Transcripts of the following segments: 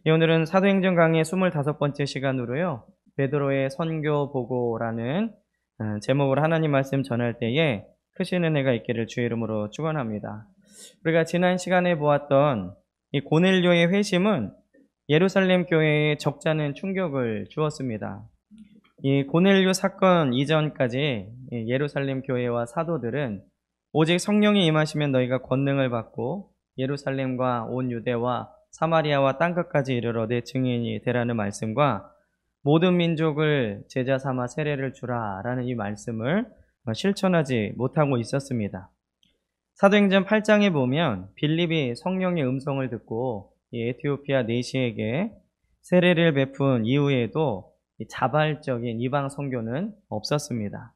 예, 오늘은 사도행전 강의 25번째 시간으로요. 베드로의 선교 보고라는 제목으로 하나님 말씀 전할 때에 크신 은혜가 있기를 주의 이름으로 축원합니다. 우리가 지난 시간에 보았던 이 고넬료의 회심은 예루살렘 교회에 적잖은 충격을 주었습니다. 이 고넬료 사건 이전까지 예루살렘 교회와 사도들은 오직 성령이 임하시면 너희가 권능을 받고 예루살렘과 온 유대와 사마리아와 땅끝까지 이르러 내 증인이 되라는 말씀과 모든 민족을 제자 삼아 세례를 주라 라는 이 말씀을 실천하지 못하고 있었습니다. 사도행전 8장에 보면 빌립이 성령의 음성을 듣고 이 에티오피아 내시에게 세례를 베푼 이후에도 자발적인 이방 선교는 없었습니다.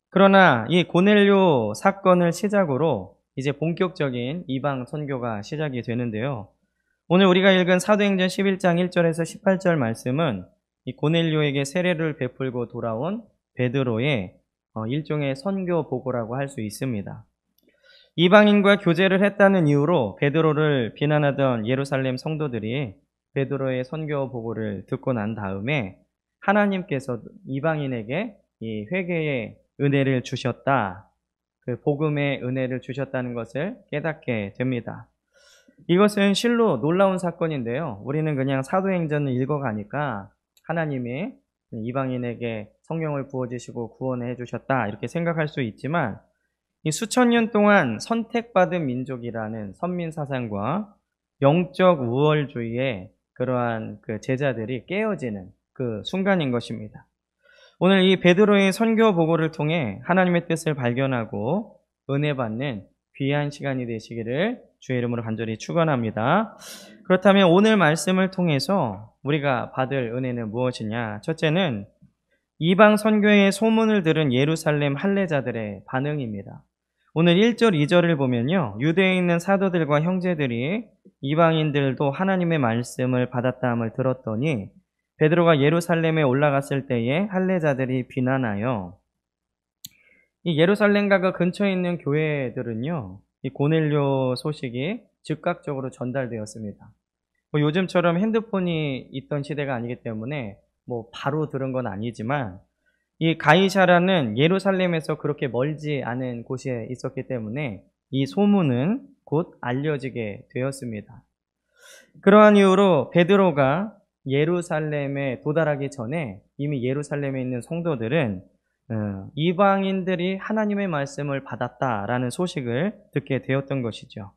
그러나 이 고넬료 사건을 시작으로 이제 본격적인 이방 선교가 시작이 되는데요. 오늘 우리가 읽은 사도행전 11장 1절에서 18절 말씀은 이 고넬료에게 세례를 베풀고 돌아온 베드로의 일종의 선교 보고라고 할 수 있습니다. 이방인과 교제를 했다는 이유로 베드로를 비난하던 예루살렘 성도들이 베드로의 선교 보고를 듣고 난 다음에 하나님께서 이방인에게 이 회개의 은혜를 주셨다, 그 복음의 은혜를 주셨다는 것을 깨닫게 됩니다. 이것은 실로 놀라운 사건인데요. 우리는 그냥 사도행전을 읽어가니까 하나님이 이방인에게 성령을 부어주시고 구원해 주셨다 이렇게 생각할 수 있지만, 이 수천 년 동안 선택받은 민족이라는 선민사상과 영적 우월주의의 그러한 그 제자들이 깨어지는 그 순간인 것입니다. 오늘 이 베드로의 선교 보고를 통해 하나님의 뜻을 발견하고 은혜 받는 귀한 시간이 되시기를 주의 이름으로 간절히 축원합니다. 그렇다면 오늘 말씀을 통해서 우리가 받을 은혜는 무엇이냐? 첫째는 이방 선교의 소문을 들은 예루살렘 할례자들의 반응입니다. 오늘 1절, 2절을 보면요. 유대에 있는 사도들과 형제들이 이방인들도 하나님의 말씀을 받았다함을 들었더니 베드로가 예루살렘에 올라갔을 때에 할례자들이 비난하여 이 예루살렘과 그 근처에 있는 교회들은요, 이 고넬료 소식이 즉각적으로 전달되었습니다. 요즘처럼 핸드폰이 있던 시대가 아니기 때문에 바로 들은 건 아니지만, 이 가이사라는 예루살렘에서 그렇게 멀지 않은 곳에 있었기 때문에 이 소문은 곧 알려지게 되었습니다. 그러한 이유로 베드로가 예루살렘에 도달하기 전에 이미 예루살렘에 있는 성도들은 이방인들이 하나님의 말씀을 받았다라는 소식을 듣게 되었던 것이죠.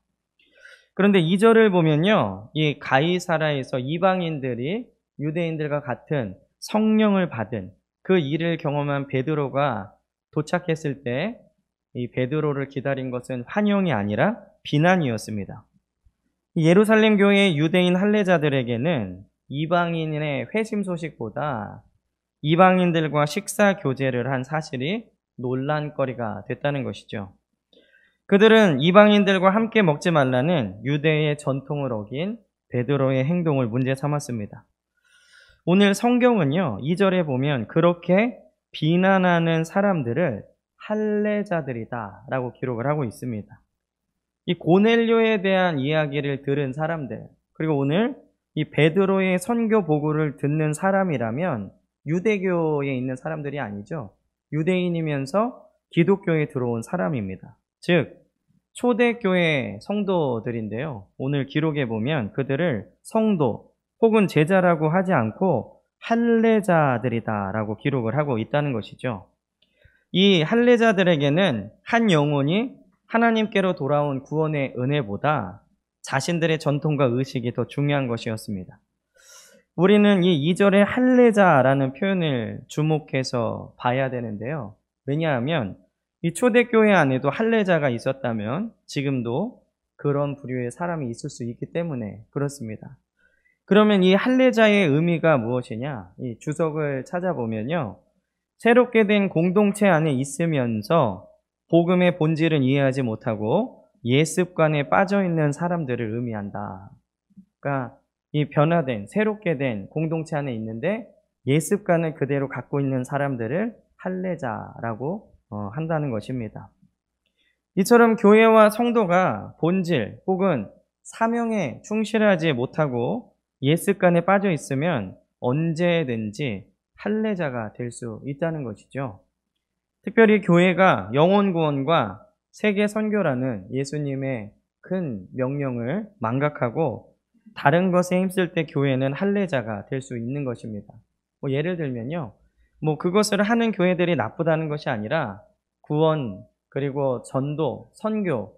그런데 2절을 보면요, 이 가이사라에서 이방인들이 유대인들과 같은 성령을 받은 그 일을 경험한 베드로가 도착했을 때 이 베드로를 기다린 것은 환영이 아니라 비난이었습니다. 예루살렘 교회의 유대인 할례자들에게는 이방인의 회심 소식보다 이방인들과 식사 교제를 한 사실이 논란거리가 됐다는 것이죠. 그들은 이방인들과 함께 먹지 말라는 유대의 전통을 어긴 베드로의 행동을 문제 삼았습니다. 오늘 성경은요, 2절에 보면 그렇게 비난하는 사람들을 할례자들이다 라고 기록을 하고 있습니다. 이 고넬료에 대한 이야기를 들은 사람들, 그리고 오늘 이 베드로의 선교 보고를 듣는 사람이라면 유대교에 있는 사람들이 아니죠. 유대인이면서 기독교에 들어온 사람입니다. 즉 초대교회 성도들인데요. 오늘 기록에 보면 그들을 성도 혹은 제자라고 하지 않고 할례자들이다라고 기록을 하고 있다는 것이죠. 이 할례자들에게는 한 영혼이 하나님께로 돌아온 구원의 은혜보다 자신들의 전통과 의식이 더 중요한 것이었습니다. 우리는 이 2절의 할례자라는 표현을 주목해서 봐야 되는데요. 왜냐하면 이 초대교회 안에도 할례자가 있었다면 지금도 그런 부류의 사람이 있을 수 있기 때문에 그렇습니다. 그러면 이 할례자의 의미가 무엇이냐? 이 주석을 찾아보면요, 새롭게 된 공동체 안에 있으면서 복음의 본질은 이해하지 못하고 예습관에 빠져있는 사람들을 의미한다. 그러니까 이 변화된, 새롭게 된 공동체 안에 있는데 예습관을 그대로 갖고 있는 사람들을 할례자라고 한다는 것입니다. 이처럼 교회와 성도가 본질 혹은 사명에 충실하지 못하고 예습관에 빠져 있으면 언제든지 할례자가 될 수 있다는 것이죠. 특별히 교회가 영혼 구원과 세계 선교라는 예수님의 큰 명령을 망각하고 다른 것에 힘쓸 때 교회는 할례자가 될 수 있는 것입니다. 예를 들면요. 그것을 하는 교회들이 나쁘다는 것이 아니라 구원, 그리고 전도, 선교,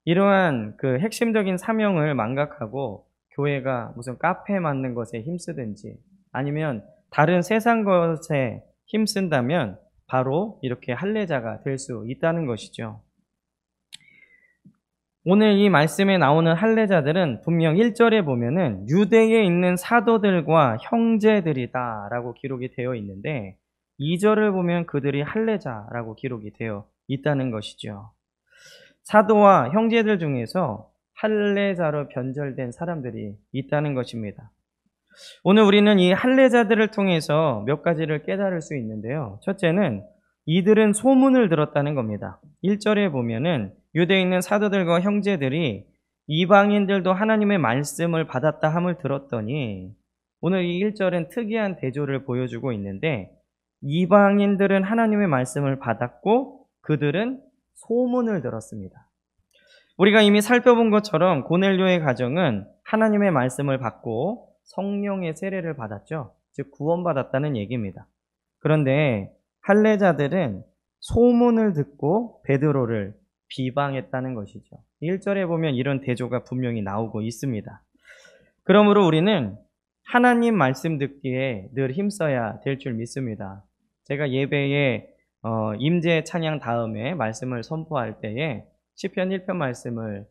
이러한 그 핵심적인 사명을 망각하고 교회가 무슨 카페 만든 것에 힘쓰든지 아니면 다른 세상 것에 힘쓴다면 바로 이렇게 할례자가 될 수 있다는 것이죠. 오늘 이 말씀에 나오는 할례자들은 분명 1절에 보면은 유대에 있는 사도들과 형제들이다 라고 기록이 되어 있는데 2절을 보면 그들이 할례자라고 기록이 되어 있다는 것이죠. 사도와 형제들 중에서 할례자로 변절된 사람들이 있다는 것입니다. 오늘 우리는 이 할례자들을 통해서 몇 가지를 깨달을 수 있는데요. 첫째는 이들은 소문을 들었다는 겁니다. 1절에 보면은 유대에 있는 사도들과 형제들이 이방인들도 하나님의 말씀을 받았다 함을 들었더니 오늘 이 1절은 특이한 대조를 보여주고 있는데 이방인들은 하나님의 말씀을 받았고 그들은 소문을 들었습니다. 우리가 이미 살펴본 것처럼 고넬료의 가정은 하나님의 말씀을 받고 성령의 세례를 받았죠. 즉 구원받았다는 얘기입니다. 그런데 할례자들은 소문을 듣고 베드로를 비방했다는 것이죠. 1절에 보면 이런 대조가 분명히 나오고 있습니다. 그러므로 우리는 하나님 말씀 듣기에 늘 힘써야 될 줄 믿습니다. 제가 예배에 임재 찬양 다음에 말씀을 선포할 때에 시편 1편 말씀을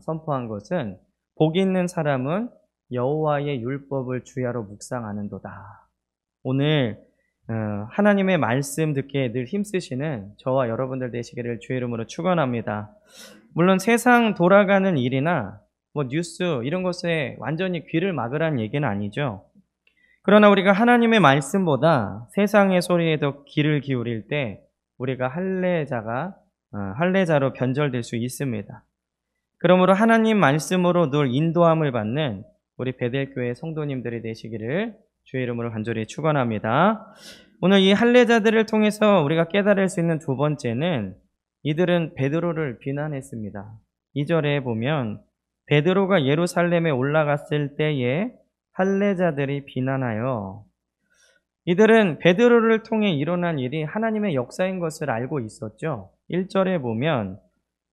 선포한 것은 복 있는 사람은 여호와의 율법을 주야로 묵상하는도다. 오늘 하나님의 말씀 듣기에 늘 힘쓰시는 저와 여러분들 되시기를 주의 이름으로 축원합니다. 물론 세상 돌아가는 일이나 뉴스 이런 것에 완전히 귀를 막으라는 얘기는 아니죠. 그러나 우리가 하나님의 말씀보다 세상의 소리에 더 귀를 기울일 때 우리가 할례자로 변절될 수 있습니다. 그러므로 하나님 말씀으로 늘 인도함을 받는 우리 베델교회 성도님들이 되시기를 주의 이름으로 간절히 축원합니다. 오늘 이 할례자들을 통해서 우리가 깨달을 수 있는 두 번째는 이들은 베드로를 비난했습니다. 2절에 보면 베드로가 예루살렘에 올라갔을 때에 할례자들이 비난하여 이들은 베드로를 통해 일어난 일이 하나님의 역사인 것을 알고 있었죠. 1절에 보면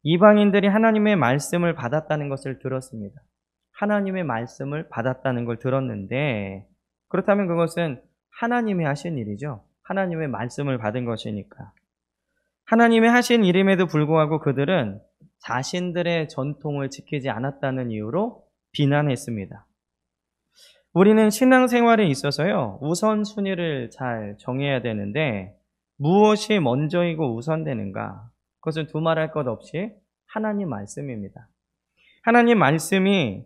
이방인들이 하나님의 말씀을 받았다는 것을 들었습니다. 하나님의 말씀을 받았다는 걸 들었는데 그렇다면 그것은 하나님이 하신 일이죠. 하나님의 말씀을 받은 것이니까. 하나님이 하신 일임에도 불구하고 그들은 자신들의 전통을 지키지 않았다는 이유로 비난했습니다. 우리는 신앙생활에 있어서요, 우선순위를 잘 정해야 되는데 무엇이 먼저이고 우선되는가? 그것은 두말할 것 없이 하나님 말씀입니다. 하나님 말씀이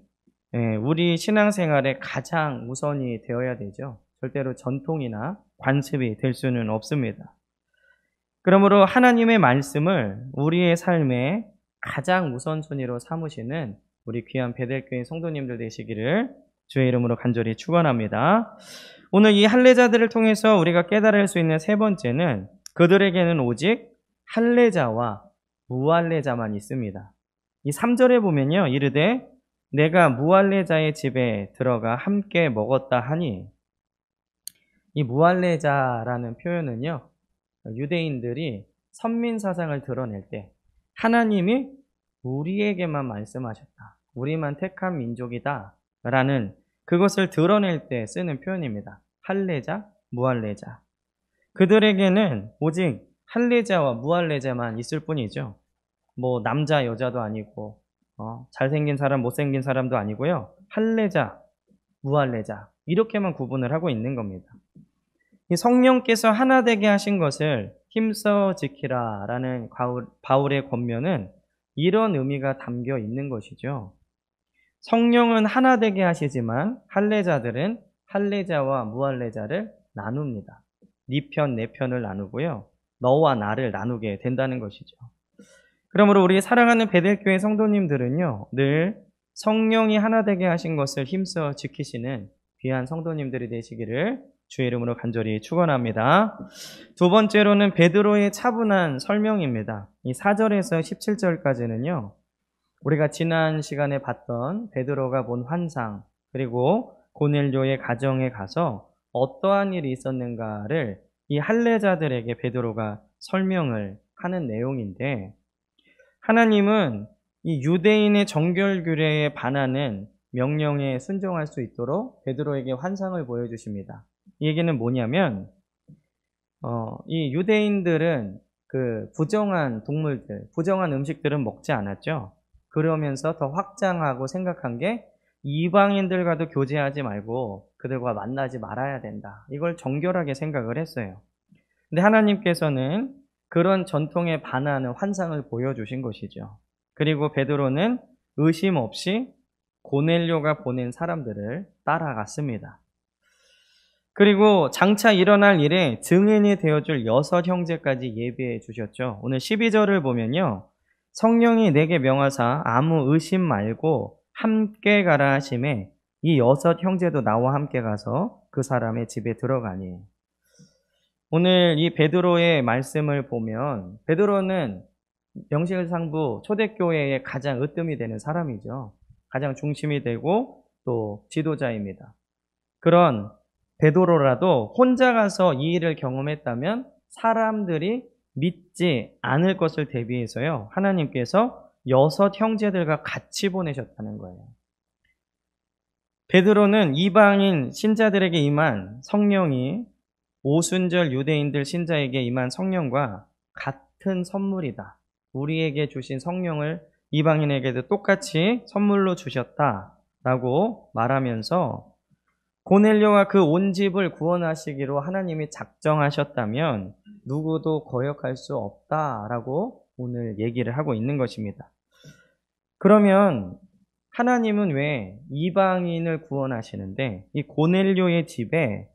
우리 신앙생활에 가장 우선이 되어야 되죠. 절대로 전통이나 관습이 될 수는 없습니다. 그러므로 하나님의 말씀을 우리의 삶에 가장 우선순위로 삼으시는 우리 귀한 베델교회 성도님들 되시기를 주의 이름으로 간절히 축원합니다. 오늘 이 할례자들을 통해서 우리가 깨달을 수 있는 세 번째는 그들에게는 오직 할례자와 무할례자만 있습니다. 이 3절에 보면요, 이르되 내가 무할례자의 집에 들어가 함께 먹었다 하니, 이 무할례자라는 표현은요, 유대인들이 선민사상을 드러낼 때 하나님이 우리에게만 말씀하셨다, 우리만 택한 민족이다 라는 그것을 드러낼 때 쓰는 표현입니다. 할례자, 무할례자. 그들에게는 오직 할례자와 무할례자만 있을 뿐이죠. 남자 여자도 아니고 잘생긴 사람 못생긴 사람도 아니고요. 할례자, 무할례자 이렇게만 구분을 하고 있는 겁니다. 이 성령께서 하나 되게 하신 것을 힘써 지키라 라는 바울의 권면은 이런 의미가 담겨 있는 것이죠. 성령은 하나 되게 하시지만 할례자들은 할례자와 무할례자를 나눕니다. 네 편, 내 편을 나누고요. 너와 나를 나누게 된다는 것이죠. 그러므로 우리 사랑하는 베델교회 성도님들은요, 늘 성령이 하나 되게 하신 것을 힘써 지키시는 귀한 성도님들이 되시기를 주의 이름으로 간절히 축원합니다. 두 번째로는 베드로의 차분한 설명입니다. 이 4절에서 17절까지는요. 우리가 지난 시간에 봤던 베드로가 본 환상, 그리고 고넬료의 가정에 가서 어떠한 일이 있었는가를 이 할례자들에게 베드로가 설명을 하는 내용인데, 하나님은 이 유대인의 정결 규례에 반하는 명령에 순종할 수 있도록 베드로에게 환상을 보여주십니다. 이 얘기는 뭐냐면, 이 유대인들은 그 부정한 동물들, 부정한 음식들은 먹지 않았죠. 그러면서 더 확장하고 생각한 게 이방인들과도 교제하지 말고 그들과 만나지 말아야 된다. 이걸 정결하게 생각을 했어요. 근데 하나님께서는 그런 전통에 반하는 환상을 보여주신 것이죠. 그리고 베드로는 의심 없이 고넬료가 보낸 사람들을 따라갔습니다. 그리고 장차 일어날 일에 증인이 되어줄 6 형제까지 예비해 주셨죠. 오늘 12절을 보면요. 성령이 내게 명하사 아무 의심 말고 함께 가라 하심에 이 6 형제도 나와 함께 가서 그 사람의 집에 들어가니. 오늘 이 베드로의 말씀을 보면 베드로는 명실상부 초대교회의 가장 으뜸이 되는 사람이죠. 가장 중심이 되고 또 지도자입니다. 그런 베드로라도 혼자 가서 이 일을 경험했다면 사람들이 믿지 않을 것을 대비해서요. 하나님께서 6 형제들과 같이 보내셨다는 거예요. 베드로는 이방인 신자들에게 임한 성령이 오순절 유대인들 신자에게 임한 성령과 같은 선물이다. 우리에게 주신 성령을 이방인에게도 똑같이 선물로 주셨다라고 말하면서 고넬료와 그 온 집을 구원하시기로 하나님이 작정하셨다면 누구도 거역할 수 없다라고 오늘 얘기를 하고 있는 것입니다. 그러면 하나님은 왜 이방인을 구원하시는데 이 고넬료의 집에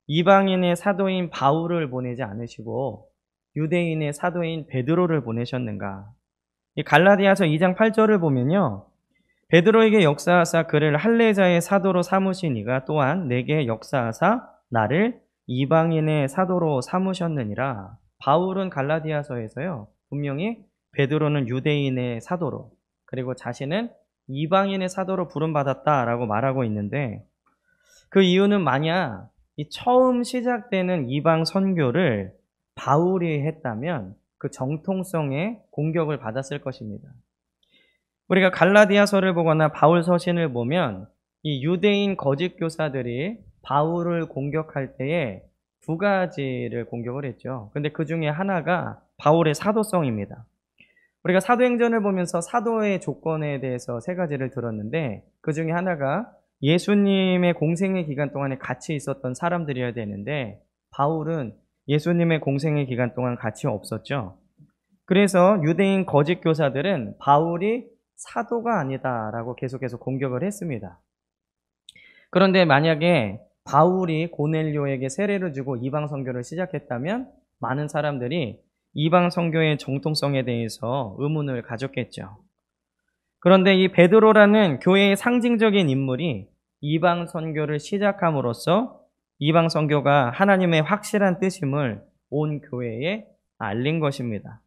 이방인의 사도인 바울을 보내지 않으시고 유대인의 사도인 베드로를 보내셨는가? 이 갈라디아서 2장 8절을 보면요. 베드로에게 역사하사 그를 할례자의 사도로 삼으시니가 또한 내게 역사하사 나를 이방인의 사도로 삼으셨느니라. 바울은 갈라디아서에서요. 분명히 베드로는 유대인의 사도로 그리고 자신은 이방인의 사도로 부름받았다라고 말하고 있는데 그 이유는 만약 이 처음 시작되는 이방 선교를 바울이 했다면 그 정통성에 공격을 받았을 것입니다. 우리가 갈라디아서를 보거나 바울 서신을 보면 이 유대인 거짓 교사들이 바울을 공격할 때에 2가지를 공격을 했죠. 근데 그 중에 하나가 바울의 사도성입니다. 우리가 사도행전을 보면서 사도의 조건에 대해서 3가지를 들었는데 그 중에 하나가 예수님의 공생의 기간 동안에 같이 있었던 사람들이어야 되는데 바울은 예수님의 공생의 기간 동안 같이 없었죠. 그래서 유대인 거짓 교사들은 바울이 사도가 아니다라고 계속해서 공격을 했습니다. 그런데 만약에 바울이 고넬료에게 세례를 주고 이방 선교를 시작했다면 많은 사람들이 이방 선교의 정통성에 대해서 의문을 가졌겠죠. 그런데 이 베드로라는 교회의 상징적인 인물이 이방 선교를 시작함으로써 이방 선교가 하나님의 확실한 뜻임을 온 교회에 알린 것입니다.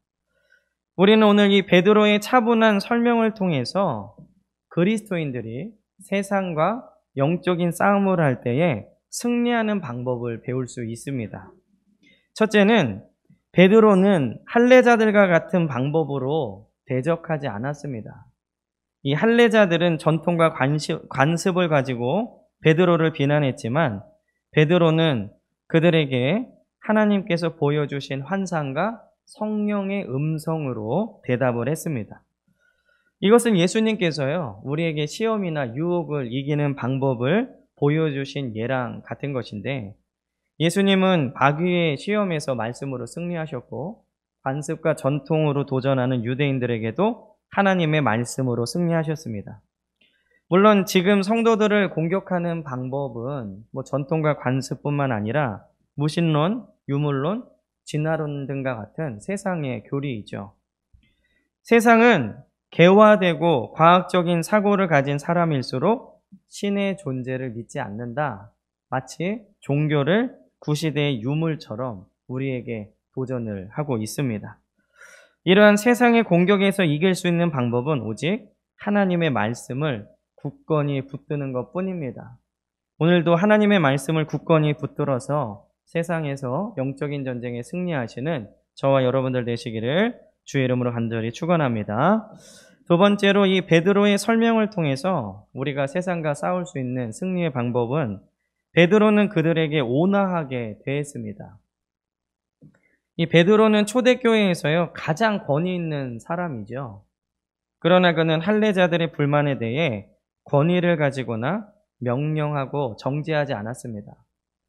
우리는 오늘 이 베드로의 차분한 설명을 통해서 그리스도인들이 세상과 영적인 싸움을 할 때에 승리하는 방법을 배울 수 있습니다. 첫째는 베드로는 할례자들과 같은 방법으로 대적하지 않았습니다. 이 할례자들은 전통과 관습을 가지고 베드로를 비난했지만 베드로는 그들에게 하나님께서 보여주신 환상과 성령의 음성으로 대답을 했습니다. 이것은 예수님께서요, 우리에게 시험이나 유혹을 이기는 방법을 보여주신 예랑 같은 것인데 예수님은 마귀의 시험에서 말씀으로 승리하셨고 관습과 전통으로 도전하는 유대인들에게도 하나님의 말씀으로 승리하셨습니다. 물론 지금 성도들을 공격하는 방법은 전통과 관습뿐만 아니라 무신론, 유물론, 진화론 등과 같은 세상의 교리이죠. 세상은 개화되고 과학적인 사고를 가진 사람일수록 신의 존재를 믿지 않는다. 마치 종교를 구시대의 유물처럼 우리에게 도전을 하고 있습니다. 이러한 세상의 공격에서 이길 수 있는 방법은 오직 하나님의 말씀을 굳건히 붙드는 것 뿐입니다. 오늘도 하나님의 말씀을 굳건히 붙들어서 세상에서 영적인 전쟁에 승리하시는 저와 여러분들 되시기를 주의 이름으로 간절히 축원합니다. 두 번째로 이 베드로의 설명을 통해서 우리가 세상과 싸울 수 있는 승리의 방법은 베드로는 그들에게 온화하게 대했습니다. 이 베드로는 초대교회에서요 가장 권위 있는 사람이죠. 그러나 그는 할례자들의 불만에 대해 권위를 가지거나 명령하고 정죄하지 않았습니다.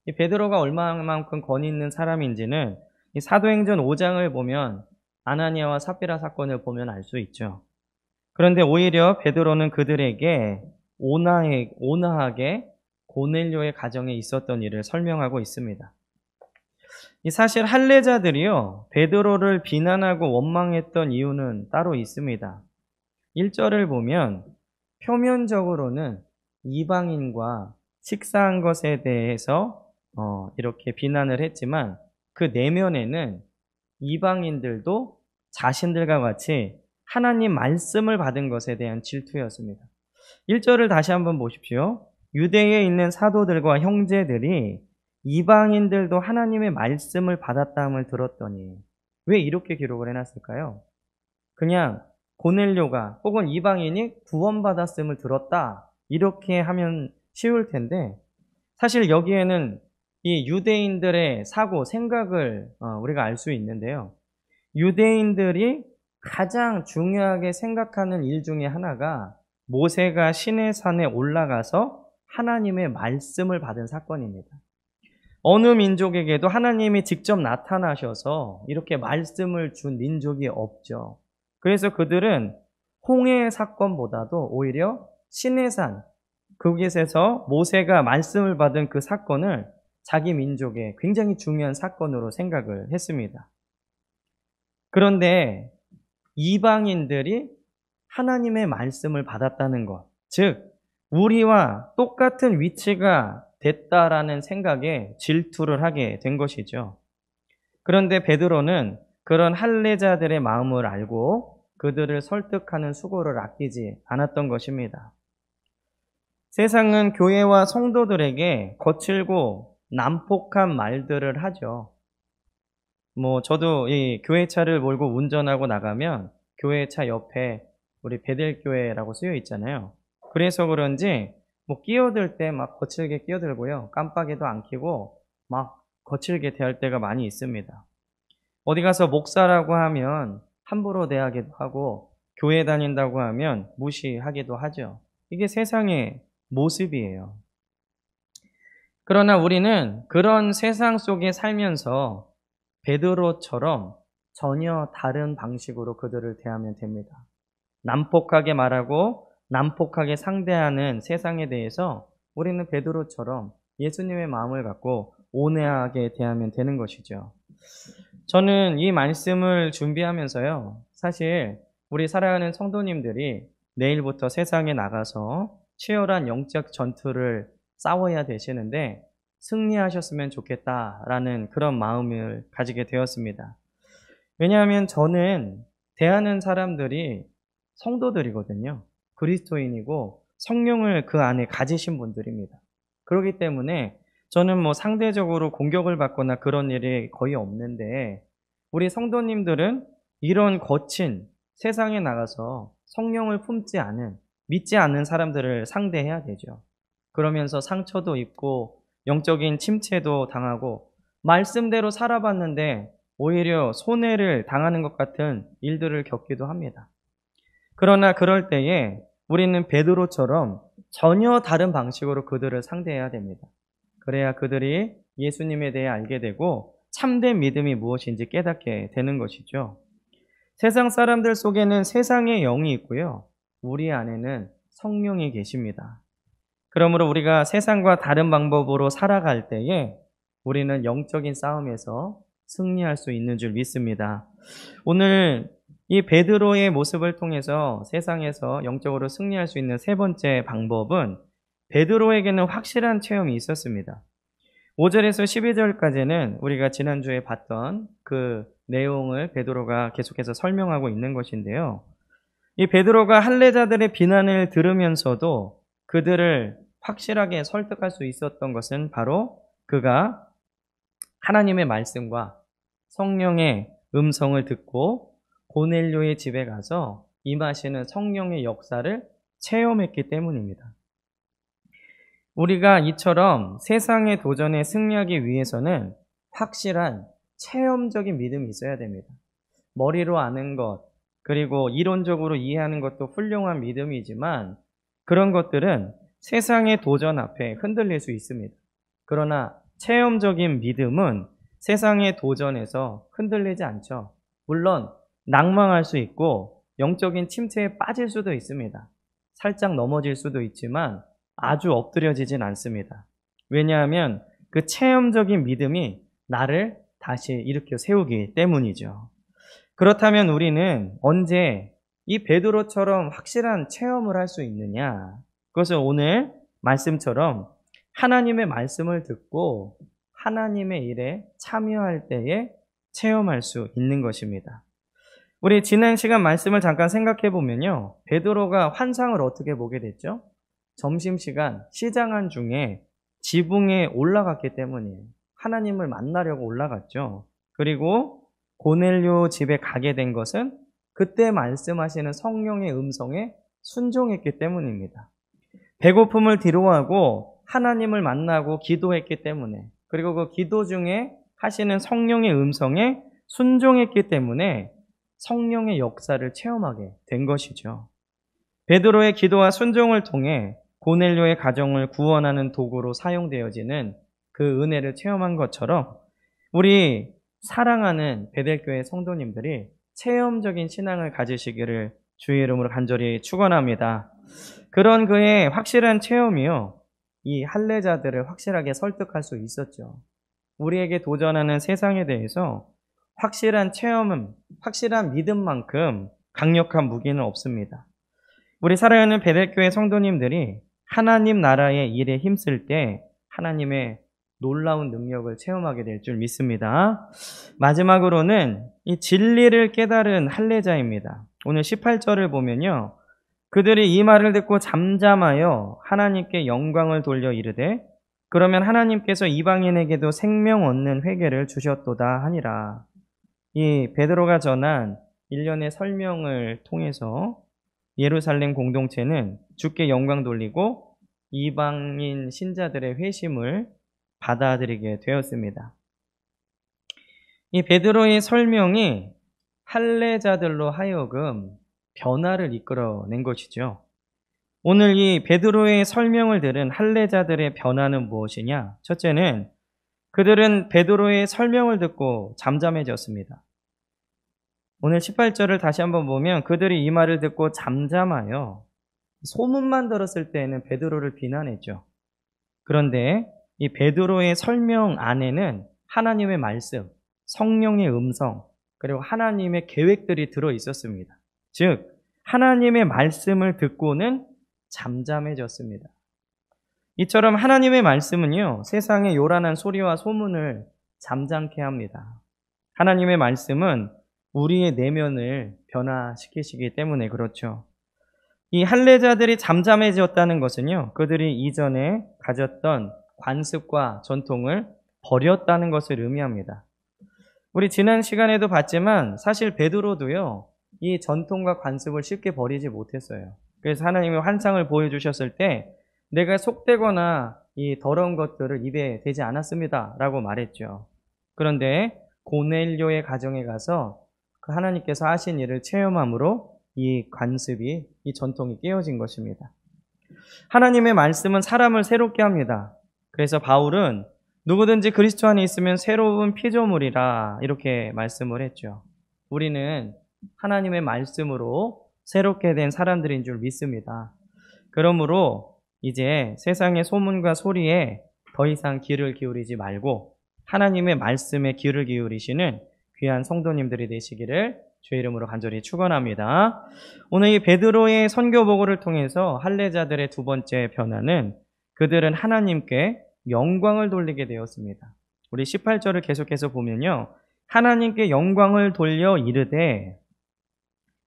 이 베드로가 얼마만큼 권위 있는 사람인지는 이 사도행전 5장을 보면 아나니아와 삽비라 사건을 보면 알 수 있죠. 그런데 오히려 베드로는 그들에게 온화하게 고넬료의 가정에 있었던 일을 설명하고 있습니다. 이 사실 할례자들이요 베드로를 비난하고 원망했던 이유는 따로 있습니다. 1절을 보면 표면적으로는 이방인과 식사한 것에 대해서 이렇게 비난을 했지만 그 내면에는 이방인들도 자신들과 같이 하나님 말씀을 받은 것에 대한 질투였습니다. 1절을 다시 한번 보십시오. 유대에 있는 사도들과 형제들이 이방인들도 하나님의 말씀을 받았다함을 들었더니 왜 이렇게 기록을 해놨을까요? 그냥 고넬료가 혹은 이방인이 구원받았음을 들었다 이렇게 하면 쉬울 텐데 사실 여기에는 이 유대인들의 사고, 생각을 우리가 알 수 있는데요. 유대인들이 가장 중요하게 생각하는 일 중에 하나가 모세가 시내산에 올라가서 하나님의 말씀을 받은 사건입니다. 어느 민족에게도 하나님이 직접 나타나셔서 이렇게 말씀을 준 민족이 없죠. 그래서 그들은 홍해 사건보다도 오히려 시내산, 그곳에서 모세가 말씀을 받은 그 사건을 자기 민족의 굉장히 중요한 사건으로 생각을 했습니다. 그런데 이방인들이 하나님의 말씀을 받았다는 것, 즉 우리와 똑같은 위치가 됐다라는 생각에 질투를 하게 된 것이죠. 그런데 베드로는 그런 할례자들의 마음을 알고 그들을 설득하는 수고를 아끼지 않았던 것입니다. 세상은 교회와 성도들에게 거칠고 난폭한 말들을 하죠. 저도 이 교회차를 몰고 운전하고 나가면 교회차 옆에 우리 베델교회라고 쓰여 있잖아요. 그래서 그런지 끼어들 때 막 거칠게 끼어들고요. 깜빡이도 안 켜고 막 거칠게 대할 때가 많이 있습니다. 어디 가서 목사라고 하면 함부로 대하기도 하고 교회 다닌다고 하면 무시하기도 하죠. 이게 세상의 모습이에요. 그러나 우리는 그런 세상 속에 살면서 베드로처럼 전혀 다른 방식으로 그들을 대하면 됩니다. 난폭하게 말하고 난폭하게 상대하는 세상에 대해서 우리는 베드로처럼 예수님의 마음을 갖고 온화하게 대하면 되는 것이죠. 저는 이 말씀을 준비하면서요, 사실 우리 사랑하는 성도님들이 내일부터 세상에 나가서 치열한 영적 전투를 싸워야 되시는데 승리하셨으면 좋겠다라는 그런 마음을 가지게 되었습니다. 왜냐하면 저는 대하는 사람들이 성도들이거든요. 그리스도인이고 성령을 그 안에 가지신 분들입니다. 그렇기 때문에 저는 상대적으로 공격을 받거나 그런 일이 거의 없는데 우리 성도님들은 이런 거친 세상에 나가서 성령을 품지 않은, 믿지 않는 사람들을 상대해야 되죠. 그러면서 상처도 입고 영적인 침체도 당하고 말씀대로 살아봤는데 오히려 손해를 당하는 것 같은 일들을 겪기도 합니다. 그러나 그럴 때에 우리는 베드로처럼 전혀 다른 방식으로 그들을 상대해야 됩니다. 그래야 그들이 예수님에 대해 알게 되고 참된 믿음이 무엇인지 깨닫게 되는 것이죠. 세상 사람들 속에는 세상의 영이 있고요. 우리 안에는 성령이 계십니다. 그러므로 우리가 세상과 다른 방법으로 살아갈 때에 우리는 영적인 싸움에서 승리할 수 있는 줄 믿습니다. 오늘 이 베드로의 모습을 통해서 세상에서 영적으로 승리할 수 있는 세 번째 방법은 베드로에게는 확실한 체험이 있었습니다. 5절에서 12절까지는 우리가 지난주에 봤던 그 내용을 베드로가 계속해서 설명하고 있는 것인데요. 이 베드로가 할례자들의 비난을 들으면서도 그들을 확실하게 설득할 수 있었던 것은 바로 그가 하나님의 말씀과 성령의 음성을 듣고 고넬료의 집에 가서 임하시는 성령의 역사를 체험했기 때문입니다. 우리가 이처럼 세상의 도전에 승리하기 위해서는 확실한 체험적인 믿음이 있어야 됩니다. 머리로 아는 것, 그리고 이론적으로 이해하는 것도 훌륭한 믿음이지만 그런 것들은 세상의 도전 앞에 흔들릴 수 있습니다. 그러나 체험적인 믿음은 세상의 도전에서 흔들리지 않죠. 물론 낭망할 수 있고 영적인 침체에 빠질 수도 있습니다. 살짝 넘어질 수도 있지만 아주 엎드려지진 않습니다. 왜냐하면 그 체험적인 믿음이 나를 다시 일으켜 세우기 때문이죠. 그렇다면 우리는 언제 이 베드로처럼 확실한 체험을 할 수 있느냐? 그것은 오늘 말씀처럼 하나님의 말씀을 듣고 하나님의 일에 참여할 때에 체험할 수 있는 것입니다. 우리 지난 시간 말씀을 잠깐 생각해 보면요. 베드로가 환상을 어떻게 보게 됐죠? 점심시간 시장한 중에 지붕에 올라갔기 때문이에요. 하나님을 만나려고 올라갔죠. 그리고 고넬료 집에 가게 된 것은 그때 말씀하시는 성령의 음성에 순종했기 때문입니다. 배고픔을 뒤로하고 하나님을 만나고 기도했기 때문에, 그리고 그 기도 중에 하시는 성령의 음성에 순종했기 때문에 성령의 역사를 체험하게 된 것이죠. 베드로의 기도와 순종을 통해 고넬료의 가정을 구원하는 도구로 사용되어지는 그 은혜를 체험한 것처럼 우리 사랑하는 베델교회 성도님들이 체험적인 신앙을 가지시기를 주의 이름으로 간절히 축원합니다. 그런 그의 확실한 체험이요, 이 할례자들을 확실하게 설득할 수 있었죠. 우리에게 도전하는 세상에 대해서 확실한 체험은, 확실한 믿음만큼 강력한 무기는 없습니다. 우리 사랑하는 베델교회 성도님들이 하나님 나라의 일에 힘쓸 때 하나님의 놀라운 능력을 체험하게 될 줄 믿습니다. 마지막으로는 이 진리를 깨달은 할례자입니다. 오늘 18절을 보면요, 그들이 이 말을 듣고 잠잠하여 하나님께 영광을 돌려 이르되 그러면 하나님께서 이방인에게도 생명 얻는 회개를 주셨도다 하니라. 이 베드로가 전한 일련의 설명을 통해서 예루살렘 공동체는 주께 영광 돌리고 이방인 신자들의 회심을 받아들이게 되었습니다. 이 베드로의 설명이 할례자들로 하여금 변화를 이끌어낸 것이죠. 오늘 이 베드로의 설명을 들은 할례자들의 변화는 무엇이냐? 첫째는 그들은 베드로의 설명을 듣고 잠잠해졌습니다. 오늘 18절을 다시 한번 보면 그들이 이 말을 듣고 잠잠하여, 소문만 들었을 때에는 베드로를 비난했죠. 그런데 이 베드로의 설명 안에는 하나님의 말씀, 성령의 음성, 그리고 하나님의 계획들이 들어 있었습니다. 즉 하나님의 말씀을 듣고는 잠잠해졌습니다. 이처럼 하나님의 말씀은요, 세상의 요란한 소리와 소문을 잠잠케 합니다. 하나님의 말씀은 우리의 내면을 변화시키시기 때문에 그렇죠. 이 할례자들이 잠잠해졌다는 것은요, 그들이 이전에 가졌던 관습과 전통을 버렸다는 것을 의미합니다. 우리 지난 시간에도 봤지만 사실 베드로도요, 이 전통과 관습을 쉽게 버리지 못했어요. 그래서 하나님이 환상을 보여주셨을 때 내가 속되거나 이 더러운 것들을 입에 대지 않았습니다 라고 말했죠. 그런데 고넬료의 가정에 가서 그 하나님께서 하신 일을 체험함으로 이 관습이, 이 전통이 깨어진 것입니다. 하나님의 말씀은 사람을 새롭게 합니다. 그래서 바울은 누구든지 그리스도 안에 있으면 새로운 피조물이라 이렇게 말씀을 했죠. 우리는 하나님의 말씀으로 새롭게 된 사람들인 줄 믿습니다. 그러므로 이제 세상의 소문과 소리에 더 이상 귀를 기울이지 말고 하나님의 말씀에 귀를 기울이시는 귀한 성도님들이 되시기를 주의 이름으로 간절히 축원합니다. 오늘 이 베드로의 선교 보고를 통해서 할례자들의 두 번째 변화는 그들은 하나님께 영광을 돌리게 되었습니다. 우리 18절을 계속해서 보면요. 하나님께 영광을 돌려 이르되,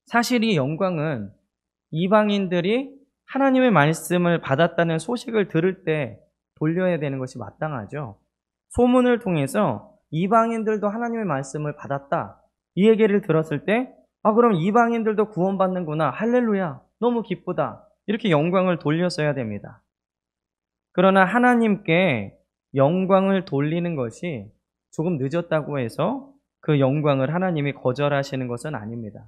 사실 이 영광은 이방인들이 하나님의 말씀을 받았다는 소식을 들을 때 돌려야 되는 것이 마땅하죠. 소문을 통해서 이방인들도 하나님의 말씀을 받았다, 이 얘기를 들었을 때 그럼 이방인들도 구원받는구나, 할렐루야, 너무 기쁘다, 이렇게 영광을 돌렸어야 됩니다. 그러나 하나님께 영광을 돌리는 것이 조금 늦었다고 해서 그 영광을 하나님이 거절하시는 것은 아닙니다.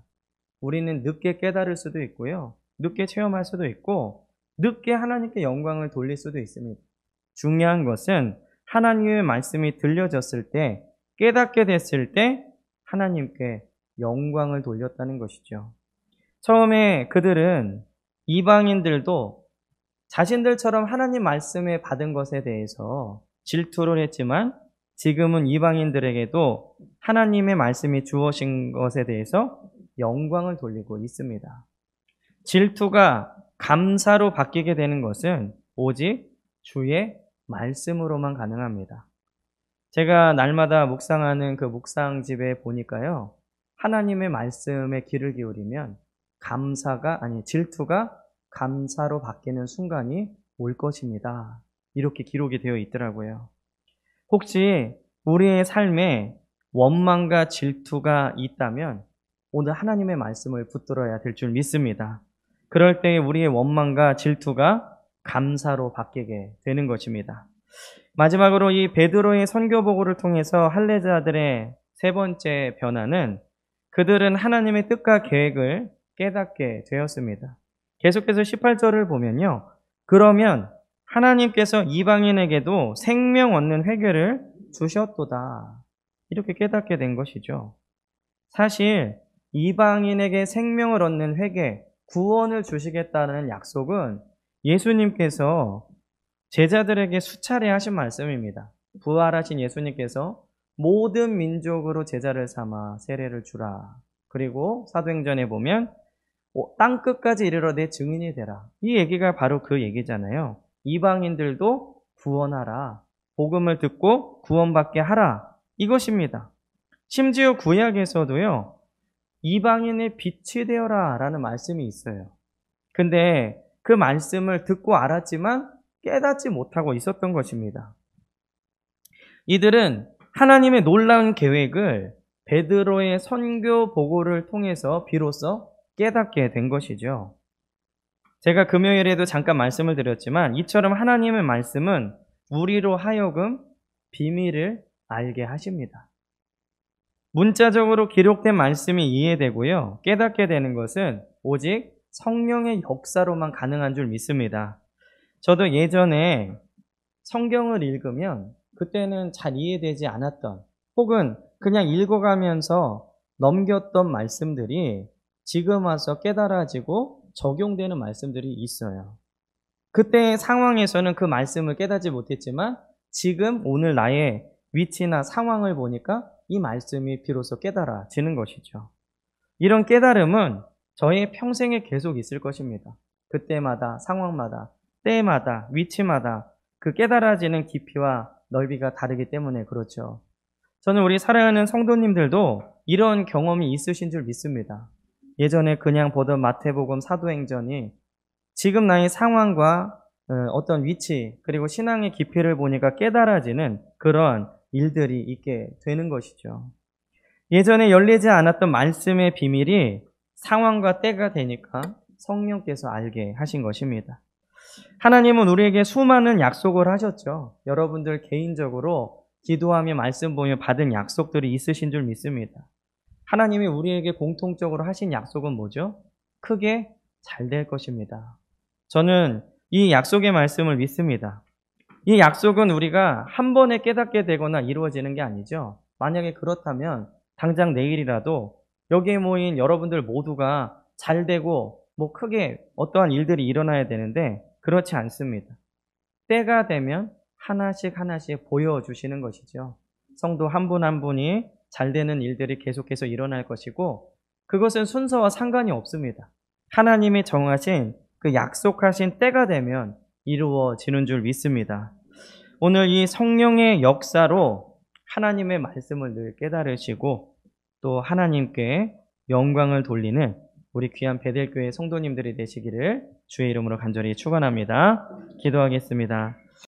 우리는 늦게 깨달을 수도 있고요, 늦게 체험할 수도 있고, 늦게 하나님께 영광을 돌릴 수도 있습니다. 중요한 것은 하나님의 말씀이 들려졌을 때, 깨닫게 됐을 때 하나님께 영광을 돌렸다는 것이죠. 처음에 그들은 이방인들도 자신들처럼 하나님 말씀에 받은 것에 대해서 질투를 했지만, 지금은 이방인들에게도 하나님의 말씀이 주어진 것에 대해서 영광을 돌리고 있습니다. 질투가 감사로 바뀌게 되는 것은 오직 주의 말씀으로만 가능합니다. 제가 날마다 묵상하는 그 묵상집에 보니까요, 하나님의 말씀에 귀를 기울이면 질투가 감사로 바뀌는 순간이 올 것입니다, 이렇게 기록이 되어 있더라고요. 혹시 우리의 삶에 원망과 질투가 있다면 오늘 하나님의 말씀을 붙들어야 될 줄 믿습니다. 그럴 때 우리의 원망과 질투가 감사로 바뀌게 되는 것입니다. 마지막으로 이 베드로의 선교 보고를 통해서 할례자들의 세 번째 변화는 그들은 하나님의 뜻과 계획을 깨닫게 되었습니다. 계속해서 18절을 보면요, 그러면 하나님께서 이방인에게도 생명 얻는 회개를 주셨도다, 이렇게 깨닫게 된 것이죠. 사실 이방인에게 생명을 얻는 회개, 구원을 주시겠다는 약속은 예수님께서 제자들에게 수차례 하신 말씀입니다. 부활하신 예수님께서 모든 민족으로 제자를 삼아 세례를 주라, 그리고 사도행전에 보면 땅 끝까지 이르러 내 증인이 되라, 이 얘기가 바로 그 얘기잖아요. 이방인들도 구원하라, 복음을 듣고 구원받게 하라, 이것입니다. 심지어 구약에서도요, 이방인의 빛이 되어라 라는 말씀이 있어요. 근데 그 말씀을 듣고 알았지만 깨닫지 못하고 있었던 것입니다. 이들은 하나님의 놀라운 계획을 베드로의 선교 보고를 통해서 비로소 깨닫게 된 것이죠. 제가 금요일에도 잠깐 말씀을 드렸지만, 이처럼 하나님의 말씀은 우리로 하여금 비밀을 알게 하십니다. 문자적으로 기록된 말씀이 이해되고요, 깨닫게 되는 것은 오직 성령의 역사로만 가능한 줄 믿습니다. 저도 예전에 성경을 읽으면 그때는 잘 이해되지 않았던, 혹은 그냥 읽어가면서 넘겼던 말씀들이 지금 와서 깨달아지고 적용되는 말씀들이 있어요. 그때의 상황에서는 그 말씀을 깨닫지 못했지만 지금 오늘 나의 위치나 상황을 보니까 이 말씀이 비로소 깨달아지는 것이죠. 이런 깨달음은 저의 평생에 계속 있을 것입니다. 그때마다, 상황마다, 때마다, 위치마다 그 깨달아지는 깊이와 넓이가 다르기 때문에 그렇죠. 저는 우리 사랑하는 성도님들도 이런 경험이 있으신 줄 믿습니다. 예전에 그냥 보던 마태복음, 사도행전이 지금 나의 상황과 어떤 위치, 그리고 신앙의 깊이를 보니까 깨달아지는 그런 일들이 있게 되는 것이죠. 예전에 열리지 않았던 말씀의 비밀이 상황과 때가 되니까 성령께서 알게 하신 것입니다. 하나님은 우리에게 수많은 약속을 하셨죠. 여러분들 개인적으로 기도하며 말씀 보며 받은 약속들이 있으신 줄 믿습니다. 하나님이 우리에게 공통적으로 하신 약속은 뭐죠? 크게 잘 될 것입니다. 저는 이 약속의 말씀을 믿습니다. 이 약속은 우리가 한 번에 깨닫게 되거나 이루어지는 게 아니죠. 만약에 그렇다면 당장 내일이라도 여기에 모인 여러분들 모두가 잘 되고 크게 어떠한 일들이 일어나야 되는데 그렇지 않습니다. 때가 되면 하나씩 보여주시는 것이죠. 성도 한 분 한 분이 잘 되는 일들이 계속해서 일어날 것이고, 그것은 순서와 상관이 없습니다. 하나님이 정하신 그 약속하신 때가 되면 이루어지는 줄 믿습니다. 오늘 이 성령의 역사로 하나님의 말씀을 늘 깨달으시고 또 하나님께 영광을 돌리는 우리 귀한 베델교회 성도님들이 되시기를 주의 이름으로 간절히 축원합니다. 기도하겠습니다.